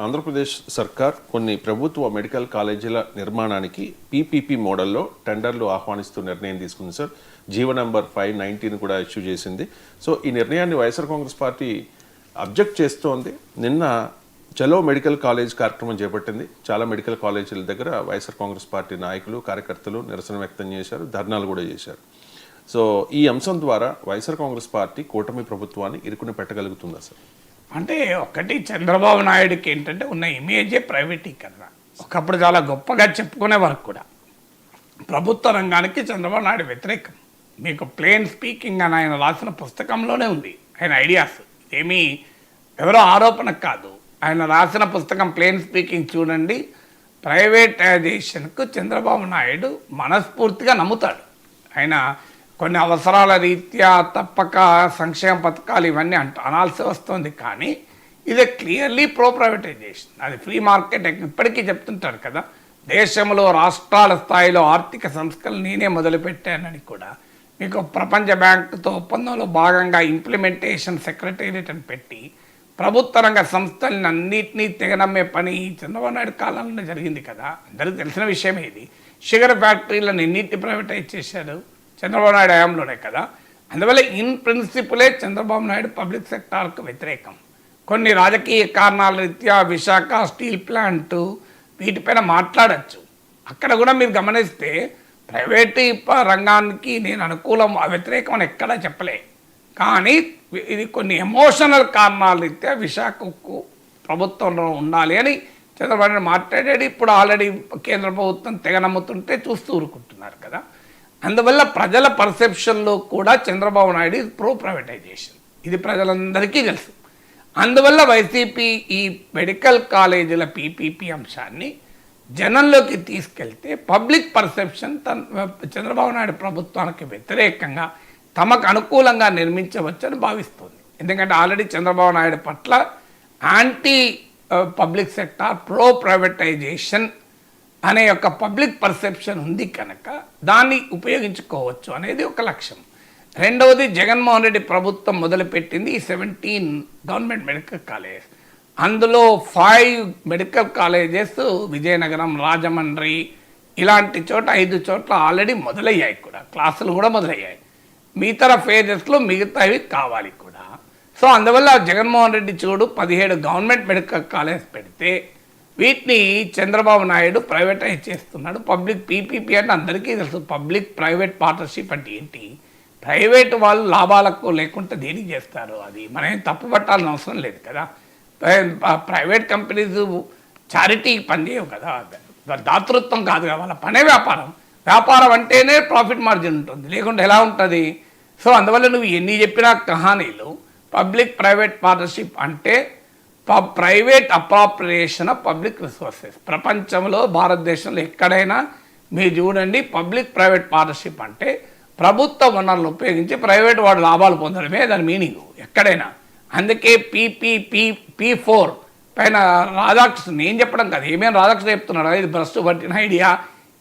ఆంధ్రప్రదేశ్ సర్కార్ కొన్ని ప్రభుత్వ మెడికల్ కాలేజీల నిర్మాణానికి పీపీపీ మోడల్లో టెండర్లు ఆహ్వానిస్తూ నిర్ణయం తీసుకుంది సార్. జీవో నంబర్ 519 కూడా ఇష్యూ చేసింది. సో ఈ నిర్ణయాన్ని వైఎస్ఆర్ కాంగ్రెస్ పార్టీ అబ్జెక్ట్ చేస్తోంది. నిన్న చలో మెడికల్ కాలేజ్ కార్యక్రమం చేపట్టింది. చాలా మెడికల్ కాలేజీల దగ్గర వైఎస్ఆర్ కాంగ్రెస్ పార్టీ నాయకులు కార్యకర్తలు నిరసన వ్యక్తం చేశారు, ధర్నాలు కూడా చేశారు. సో ఈ అంశం ద్వారా వైఎస్ఆర్ కాంగ్రెస్ పార్టీ కూటమి ప్రభుత్వాన్ని ఇరుకుని పెట్టగలుగుతుందా సార్? అంటే ఒకటి చంద్రబాబు నాయుడుకి ఏంటంటే ఉన్న ఇమేజే ప్రైవేటీకరణ. ఒకప్పుడు చాలా గొప్పగా చెప్పుకునే వరకు కూడా ప్రభుత్వ రంగానికి చంద్రబాబు నాయుడు వ్యతిరేకం. మీకు ప్లేన్ స్పీకింగ్ అని ఆయన రాసిన పుస్తకంలోనే ఉంది ఆయన ఐడియాస్. ఏమీ ఎవరో ఆరోపణ కాదు. ఆయన రాసిన పుస్తకం ప్లేన్ స్పీకింగ్ చూడండి. ప్రైవేటైజేషన్కు చంద్రబాబు నాయుడు మనస్ఫూర్తిగా నమ్ముతాడు. ఆయన కొన్ని అవసరాల రీత్యా తప్పక సంక్షేమ పథకాలు ఇవన్నీ అనాల్సి వస్తుంది, కానీ ఇది క్లియర్లీ ప్రో ప్రైవేటైజేషన్. అది ఫ్రీ మార్కెట్ ఇప్పటికీ చెప్తుంటారు కదా, దేశంలో రాష్ట్రాల స్థాయిలో ఆర్థిక సంస్కరణలు నేనే మొదలుపెట్టానని కూడా. మీకు ప్రపంచ బ్యాంకుతో ఒప్పందంలో భాగంగా ఇంప్లిమెంటేషన్ సెక్రటేరియట్ అని పెట్టి ప్రభుత్వ రంగ సంస్థలని అన్నింటినీ తెగనమ్మే పని చంద్రబాబు నాయుడు కాలంలో జరిగింది కదా. అందరికీ తెలిసిన విషయమే ఇది. షుగర్ ఫ్యాక్టరీలను ఎన్నింటినీ ప్రైవేటైజ్ చేశారు చంద్రబాబు నాయుడు హయాంలోనే కదా. అందువల్ల ఇన్ ప్రిన్సిపులే చంద్రబాబు నాయుడు పబ్లిక్ సెక్టార్కు వ్యతిరేకం. కొన్ని రాజకీయ కారణాల రీత్యా విశాఖ స్టీల్ ప్లాంట్ వీటిపైన మాట్లాడచ్చు. అక్కడ కూడా మీరు గమనిస్తే ప్రైవేటు రంగానికి నేను అనుకూలం వ్యతిరేకం అని ఎక్కడా చెప్పలే, కానీ ఇది కొన్ని ఎమోషనల్ కారణాల రీత్యా విశాఖకు ప్రభుత్వంలో ఉండాలి అని చంద్రబాబు నాయుడు మాట్లాడాడు. ఇప్పుడు ఆల్రెడీ కేంద్ర ప్రభుత్వం తెగ నమ్ముతుంటే చూస్తూ ఊరుకుంటున్నారు కదా. అందువల్ల ప్రజల పర్సెప్షన్లో కూడా చంద్రబాబు నాయుడు ప్రో ప్రైవేటైజేషన్, ఇది ప్రజలందరికీ తెలుసు. అందువల్ల వైసీపీ ఈ మెడికల్ కాలేజీల పీపీపీ అంశాన్ని జనంలోకి తీసుకెళ్తే పబ్లిక్ పర్సెప్షన్ చంద్రబాబు నాయుడు ప్రభుత్వానికి వ్యతిరేకంగా తమకు అనుకూలంగా నిర్మించవచ్చని భావిస్తుంది. ఎందుకంటే ఆల్రెడీ చంద్రబాబు నాయుడు పట్ల anti public sector pro privatisation అనే ఒక పబ్లిక్ పర్సెప్షన్ ఉంది కనుక దాన్ని ఉపయోగించుకోవచ్చు అనేది ఒక లక్ష్యం. రెండవది, జగన్మోహన్ రెడ్డి ప్రభుత్వం మొదలుపెట్టింది 17 గవర్నమెంట్ మెడికల్ కాలేజెస్. అందులో 5 మెడికల్ కాలేజెస్ విజయనగరం, రాజమండ్రి ఇలాంటి చోట 5 చోట్ల ఆల్రెడీ మొదలయ్యాయి కూడా, క్లాసులు కూడా మొదలయ్యాయి. మిగతా ఫేజెస్లో మిగతావి కావాలి కూడా. సో అందువల్ల జగన్మోహన్ రెడ్డి చూడు 17 గవర్నమెంట్ మెడికల్ కాలేజెస్ పెడితే వీటిని చంద్రబాబు నాయుడు ప్రైవేటైజ్ చేస్తున్నాడు. పబ్లిక్ పీపీపీ అంటే అందరికీ తెలుసు. పబ్లిక్ ప్రైవేట్ పార్ట్నర్షిప్ అంటే ఏంటి? ప్రైవేటు వాళ్ళు లాభాలకు లేకుండా దేనికి చేస్తారు? అది మనం తప్పు పట్టాల్సిన అవసరం లేదు కదా. ప్రైవేట్ కంపెనీస్ చారిటీకి పనిచేయవు కదా, దాతృత్వం కాదు కదా, వాళ్ళ పనే వ్యాపారం. వ్యాపారం అంటేనే ప్రాఫిట్ మార్జిన్ ఉంటుంది, లేకుంటే ఎలా ఉంటుంది? సో అందువల్ల నువ్వు ఎన్ని చెప్పినా కహానీలు పబ్లిక్ ప్రైవేట్ పార్ట్నర్షిప్ అంటే private appropriation of public resources. ప్రపంచంలో భారతదేశంలో ఎక్కడైనా మీరు చూడండి, పబ్లిక్ ప్రైవేట్ పార్ట్నర్షిప్ అంటే ప్రభుత్వ వనరులను ఉపయోగించి ప్రైవేట్ వాడు లాభాలు పొందడమే దాని మీనింగ్ ఎక్కడైనా. అందుకే P4 పైన రాధాకృష్ణ ఏం చెప్పడం కాదు, ఏమేమి రాధాకృష్ణ చెప్తున్నాడు, ఇది భ్రష్టు పట్టిన ఐడియా,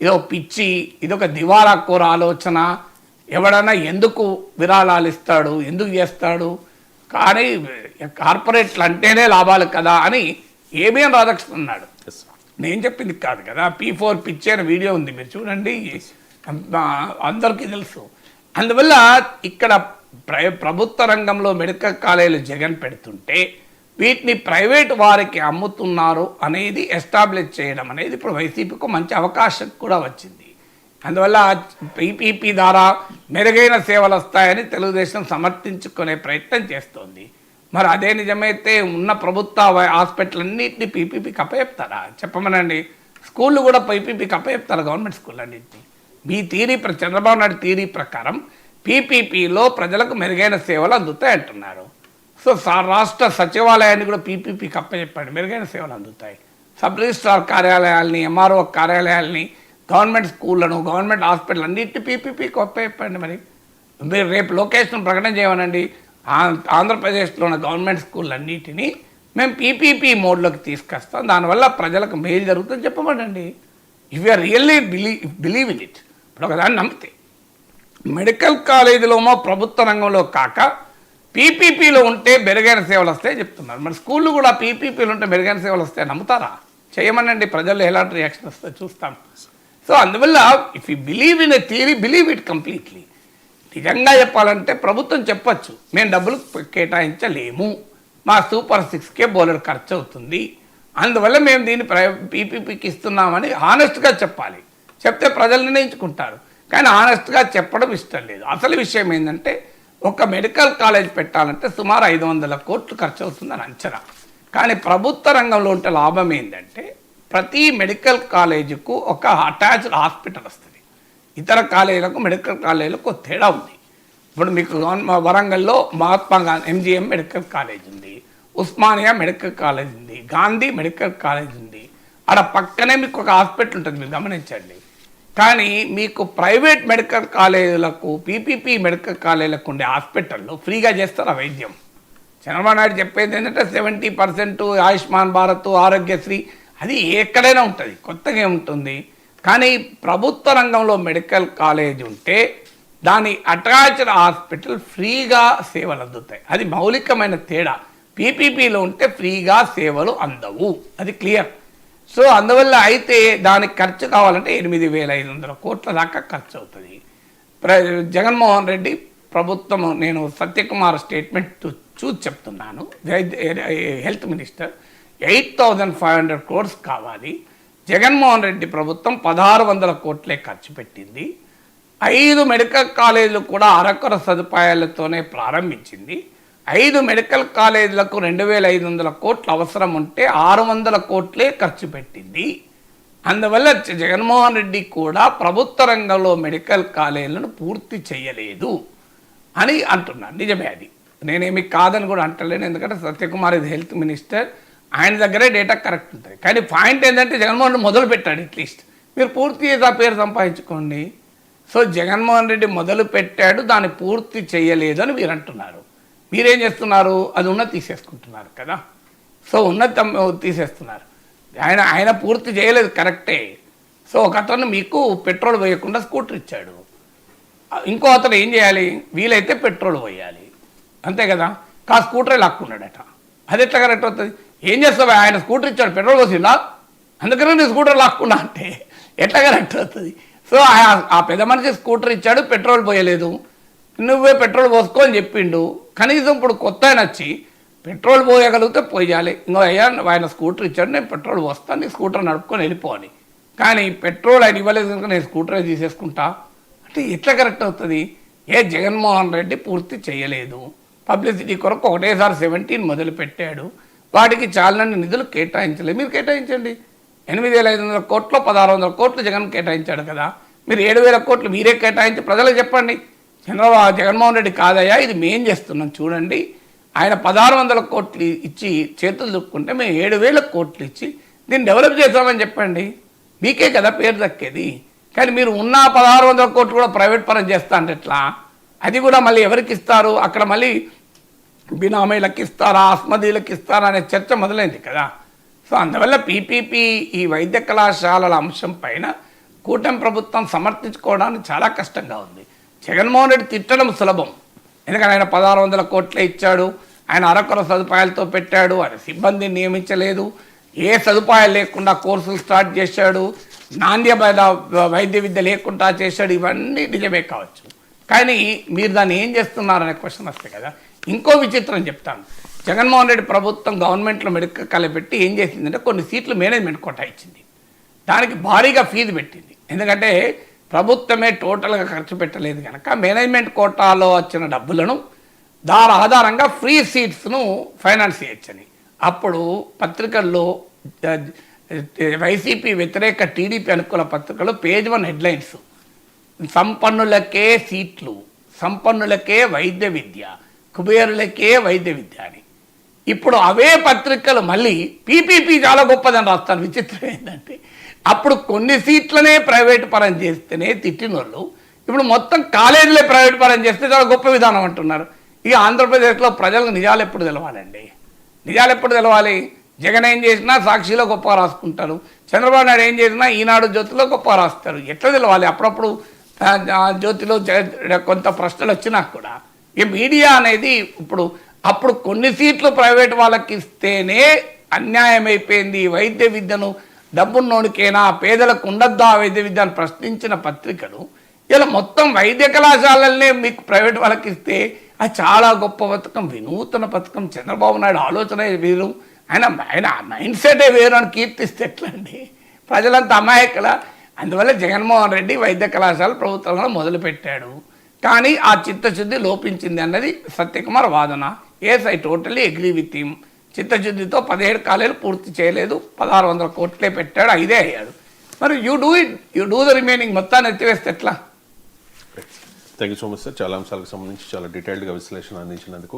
ఇదో పిచ్చి, ఇదొక దివాలా కోర ఆలోచన, ఎవడన్నా ఎందుకు విరాళాలు ఇస్తాడు, ఎందుకు చేస్తాడు, కానీ కార్పొరేట్లు అంటేనే లాభాలు కదా అని ఏమేం రాధాకృష్ణ అన్నాడు. నేను చెప్పింది కాదు కదా. P4 పిచ్చి అనే వీడియో ఉంది, మీరు చూడండి, అందరికీ తెలుసు. అందువల్ల ఇక్కడ ప్రభుత్వ రంగంలో మెడికల్ కాలేజీలు జగన్ పెడుతుంటే వీటిని ప్రైవేట్ వారికి అమ్ముతున్నారు అనేది ఎస్టాబ్లిష్ చేయడం అనేది ఇప్పుడు వైసీపీకి మంచి అవకాశం కూడా వచ్చింది. అందువల్ల పీపీపీ ద్వారా మెరుగైన సేవలు వస్తాయని తెలుగుదేశం సమర్థించుకునే ప్రయత్నం చేస్తోంది. మరి అదే నిజమైతే ఉన్న ప్రభుత్వ హాస్పిటల్ అన్నింటినీ పీపీపీకి అప్పచెప్తారా? చెప్పమనండి. స్కూళ్ళు కూడా పీపీపీకి అప్పచెప్తారా? గవర్నమెంట్ స్కూల్ అన్నింటినీ మీ చంద్రబాబు నాయుడు థియరీ ప్రకారం పీపీపీలో ప్రజలకు మెరుగైన సేవలు అందుతాయి అంటున్నారు. సో రాష్ట్ర సచివాలయాన్ని కూడా పీపీపీకి అప్పచెప్పండి, మెరుగైన సేవలు అందుతాయి. సబ్ రిజిస్ట్రార్ కార్యాలయాల్ని, ఎంఆర్ఓ కార్యాలయాల్ని, గవర్నమెంట్ స్కూళ్ళను, గవర్నమెంట్ హాస్పిటల్ అన్నింటి పీపీపీకి చెప్పండి. మరి మీరు రేపు లొకేషన్ ప్రకటన చేయమనండి, ఆంధ్రప్రదేశ్లో ఉన్న గవర్నమెంట్ స్కూల్ అన్నింటినీ మేము పీపీపీ మోడ్లోకి తీసుకొస్తాం, దానివల్ల ప్రజలకు మేలు జరుగుతుందని చెప్పమనండి. If you are really believe in it. ఇప్పుడు ఒకదాన్ని నమ్మితే మెడికల్ కాలేజీలోమో ప్రభుత్వ రంగంలో కాక పీపీపీలో ఉంటే మెరుగైన సేవలు వస్తాయి చెప్తున్నారు. మరి స్కూళ్ళు కూడా పీపీపీలో ఉంటే మెరుగైన సేవలు వస్తాయి నమ్ముతారా? చేయమనండి, ప్రజల్లో ఎలాంటి రియాక్షన్ వస్తాయో చూస్తాం. సో అందువల్ల if you believe in a theory, believe it completely. నిజంగా చెప్పాలంటే ప్రభుత్వం చెప్పచ్చు, మేము డబ్బులు కేటాయించలేము, మా సూపర్ 6కే బోలెడు ఖర్చు అవుతుంది, అందువల్ల మేము దీన్ని పీపీపీకి ఇస్తున్నామని హానెస్ట్గా చెప్పాలి. చెప్తే ప్రజలు నిర్ణయించుకుంటారు. కానీ హానెస్ట్గా చెప్పడం ఇష్టం లేదు. అసలు విషయం ఏంటంటే ఒక మెడికల్ కాలేజ్ పెట్టాలంటే సుమారు 500 కోట్లు ఖర్చు అవుతుందని అంచనా. కానీ ప్రభుత్వ రంగంలో ఉంటే లాభం ఏంటంటే ప్రతి మెడికల్ కాలేజీకు ఒక అటాచ్డ్ హాస్పిటల్ వస్తుంది. ఇతర కాలేజీలకు మెడికల్ కాలేజీలకు తేడా ఉంది. ఇప్పుడు మీకు వరంగల్లో Mahatma Gandhi MGM medical college ఉంది, ఉస్మానియా మెడికల్ కాలేజ్ ఉంది, గాంధీ మెడికల్ కాలేజ్ ఉంది. ఆడ పక్కనే మీకు ఒక హాస్పిటల్ ఉంటుంది, మీరు గమనించండి. కానీ మీకు ప్రైవేట్ మెడికల్ కాలేజీలకు, పీపీపీ మెడికల్ కాలేజీలకు ఉండే హాస్పిటల్లో ఫ్రీగా చేస్తారు ఆ వైద్యం. చంద్రబాబు నాయుడు చెప్పేది ఏంటంటే 70% ఆయుష్మాన్ భారత్, ఆరోగ్యశ్రీ, అది ఎక్కడైనా ఉంటుంది, కొత్తగా ఉంటుంది. కానీ ప్రభుత్వ రంగంలో మెడికల్ కాలేజ్ ఉంటే దాని అటాచ్డ్ హాస్పిటల్ ఫ్రీగా సేవలు అందుతాయి. అది మౌలికమైన తేడా. పీపీపీలో ఉంటే ఫ్రీగా సేవలు అందవు, అది క్లియర్. సో అందువల్ల అయితే దానికి ఖర్చు కావాలంటే 8,500 కోట్ల దాకా ఖర్చు అవుతుంది. జగన్మోహన్ రెడ్డి ప్రభుత్వం, నేను సత్యకుమార్ స్టేట్మెంట్ చూసి చెప్తున్నాను, హెల్త్ మినిస్టర్ 8,500 crores కావాలి. జగన్మోహన్ రెడ్డి ప్రభుత్వం 1,600 కోట్లే ఖర్చు పెట్టింది. 5 మెడికల్ కాలేజీలు కూడా అరకొర సదుపాయాలతోనే ప్రారంభించింది. 5 మెడికల్ కాలేజీలకు 2,500 కోట్లు అవసరం ఉంటే 600 కోట్లే ఖర్చు పెట్టింది. అందువల్ల జగన్మోహన్ రెడ్డి కూడా ప్రభుత్వ రంగంలో మెడికల్ కాలేజీలను పూర్తి చేయలేదు అని అంటున్నాను. నిజమే, అది నేనేమి కాదని కూడా అంటలేను. ఎందుకంటే సత్యకుమార్ ఇది హెల్త్ మినిస్టర్, ఆయన దగ్గరే డేటా కరెక్ట్ ఉంటుంది. కానీ పాయింట్ ఏంటంటే జగన్మోహన్ రెడ్డి మొదలు పెట్టాడు, అట్లీస్ట్ మీరు పూర్తి చేసి ఆ పేరు సంపాదించుకోండి. సో జగన్మోహన్ రెడ్డి మొదలు పెట్టాడు, దాన్ని పూర్తి చేయలేదు అని మీరు అంటున్నారు. మీరేం చేస్తున్నారు? అది ఉన్నది తీసేసుకుంటున్నారు కదా. సో ఉన్నది తీసేస్తున్నారు. ఆయన పూర్తి చేయలేదు, కరెక్టే. సో ఒక అతను మీకు పెట్రోల్ పోయకుండా స్కూటర్ ఇచ్చాడు, ఇంకో అతను ఏం చేయాలి? వీలైతే పెట్రోల్ పోయాలి, అంతే కదా. స్కూటరే లాక్కున్నాడట, అది ఎట్లా కరెక్ట్ అవుతుంది? ఏం చేస్తావు? ఆయన స్కూటర్ ఇచ్చాడు, పెట్రోల్ పోసిందా, అందుకనే నేను స్కూటర్ లాక్కున్నా అంటే ఎట్లా కరెక్ట్ అవుతుంది? సో ఆ పెద్ద మనిషి స్కూటర్ ఇచ్చాడు, పెట్రోల్ పోయలేదు, నువ్వే పెట్రోల్ పోసుకో అని చెప్పిండు. కనీసం ఇప్పుడు కొత్త ఆయన వచ్చి పెట్రోల్ పోయగలిగితే పోయాలి. ఇంకో అయ్యా ఆయన స్కూటర్ ఇచ్చాడు, నేను పెట్రోల్ పోస్తాను, నీ స్కూటర్ నడుపుకొని వెళ్ళిపోవాలి. కానీ పెట్రోల్ ఆయన ఇవ్వలేదు కనుక నేను స్కూటరే తీసేసుకుంటా అంటే ఎట్లా కరెక్ట్ అవుతుంది? జగన్మోహన్ రెడ్డి పూర్తి చేయలేదు. పబ్లిసిటీ కొరకు ఒకటేసారి 17 మొదలు పెట్టాడు, వాటికి చాలాన్ని నిధులు కేటాయించలేదు. మీరు కేటాయించండి. 8,500 కోట్లు 1,600 కోట్లు జగన్ కేటాయించాడు కదా. మీరు 7,000 కోట్లు మీరే కేటాయించి ప్రజలకు చెప్పండి, జగన్మోహన్ రెడ్డి కాదయ్యా ఇది మేం చేస్తున్నాం చూడండి, ఆయన 1,600 కోట్లు ఇచ్చి చేతులు దుక్కుంటే మేము 7,000 కోట్లు ఇచ్చి దీన్ని డెవలప్ చేస్తామని చెప్పండి, మీకే కదా పేరు దక్కేది. కానీ మీరు ఉన్న 1,600 కోట్లు కూడా ప్రైవేట్ పరం చేస్తా అంటే ఎట్లా? అది కూడా మళ్ళీ ఎవరికి ఇస్తారు? అక్కడ మళ్ళీ బినామీలకు ఇస్తారా, అస్మదీలకు ఇస్తారా అనే చర్చ మొదలైంది కదా. సో అందువల్ల పీపీపీ ఈ వైద్య కళాశాలల అంశం పైన కూటమి ప్రభుత్వం సమర్థించుకోవడానికి చాలా కష్టంగా ఉంది. జగన్మోహన్ రెడ్డి తిట్టడం సులభం, ఎందుకంటే ఆయన 1,600 కోట్లే ఇచ్చాడు, ఆయన అరకొర సదుపాయాలతో పెట్టాడు, ఆయన సిబ్బందిని నియమించలేదు, ఏ సదుపాయాలు లేకుండా కోర్సులు స్టార్ట్ చేశాడు, నాణ్యమైన వైద్య విద్య లేకుండా చేశాడు. ఇవన్నీ నిజమే కావచ్చు, కానీ మీరు దాన్ని ఏం చేస్తున్నారనే క్వశ్చన్ వస్తాయి కదా. ఇంకో విచిత్రం చెప్తాను. జగన్మోహన్ రెడ్డి ప్రభుత్వం గవర్నమెంట్లో మెడికల్ కాలేజ్ పెట్టి ఏం చేసిందంటే కొన్ని సీట్లు మేనేజ్మెంట్ కోటా ఇచ్చింది, దానికి భారీగా ఫీజు పెట్టింది. ఎందుకంటే ప్రభుత్వమే టోటల్గా ఖర్చు పెట్టలేదు కనుక మేనేజ్మెంట్ కోటాలో వచ్చిన డబ్బులను దాని ఆధారంగా ఫ్రీ సీట్స్ను ఫైనాన్స్ చేయొచ్చని. అప్పుడు పత్రికల్లో వైసీపీ వ్యతిరేక టీడీపీ అనుకూల పత్రికలు పేజ్ 1 హెడ్లైన్స్, సంపన్నులకే సీట్లు, సంపన్నులకే వైద్య విద్య, కుబేరులకే వైద్య విద్య అని. ఇప్పుడు అవే పత్రికలు మళ్ళీ పీపీపీ చాలా గొప్పదని రాస్తాను. విచిత్రం ఏంటంటే అప్పుడు కొన్ని సీట్లనే ప్రైవేట్ పరం చేస్తేనే తిట్టిన వాళ్ళు ఇప్పుడు మొత్తం కాలేజీలే ప్రైవేట్ పరం చేస్తే చాలా గొప్ప విధానం అంటున్నారు. ఇక ఆంధ్రప్రదేశ్లో ప్రజలకు నిజాలు ఎప్పుడు తెలవాలండి? నిజాలు ఎప్పుడు తెలవాలి? జగన్ ఏం చేసినా సాక్షిలో గొప్ప రాసుకుంటారు, చంద్రబాబు నాయుడు ఏం చేసినా ఈనాడు జ్యోతిలో గొప్ప రాస్తారు. ఎట్లా తెలవాలి? అప్పుడప్పుడు జ్యోతిలో కొంత ప్రశ్నలు వచ్చినా కూడా ఈ మీడియా అనేది ఇప్పుడు అప్పుడు కొన్ని సీట్లు ప్రైవేట్ వాళ్ళకి ఇస్తేనే అన్యాయం అయిపోయింది, వైద్య విద్యను డబ్బున్నోనికేనా పేదలకు ఉండద్దా వైద్య విద్య అని ప్రశ్నించిన పత్రికలు ఇలా మొత్తం వైద్య కళాశాలలనే మీకు ప్రైవేట్ వాళ్ళకి ఇస్తే అది చాలా గొప్ప పథకం, వినూతన పథకం, చంద్రబాబు నాయుడు ఆలోచన వేరు, ఆయన ఆయన మైండ్ సెటే వేరు అని కీర్తిస్తే ఎట్లా అండి? ప్రజలంతా అమాయకుల. అందువల్ల జగన్మోహన్ రెడ్డి వైద్య కళాశాల ప్రభుత్వంలో మొదలుపెట్టాడు, కానీ ఆ చిత్తశుద్ధి లోపించింది అన్నది సత్యకుమార్ వాదన. Yes, I totally agree with him. చిత్తశుద్ధితో 17 కాలేజీలు పూర్తి చేయలేదు, 1600 కోట్లే పెట్టాడు, 5 అయ్యాడు. మరి యూ డూ ద రిమైనింగ్ మొత్తాన్ని ఎత్తివేస్తే ఎట్లా? Thank you so much sir, చాలా అంశాలకు సంబంధించి చాలా డీటెయిల్డ్గా విశ్లేషణ అందించినందుకు.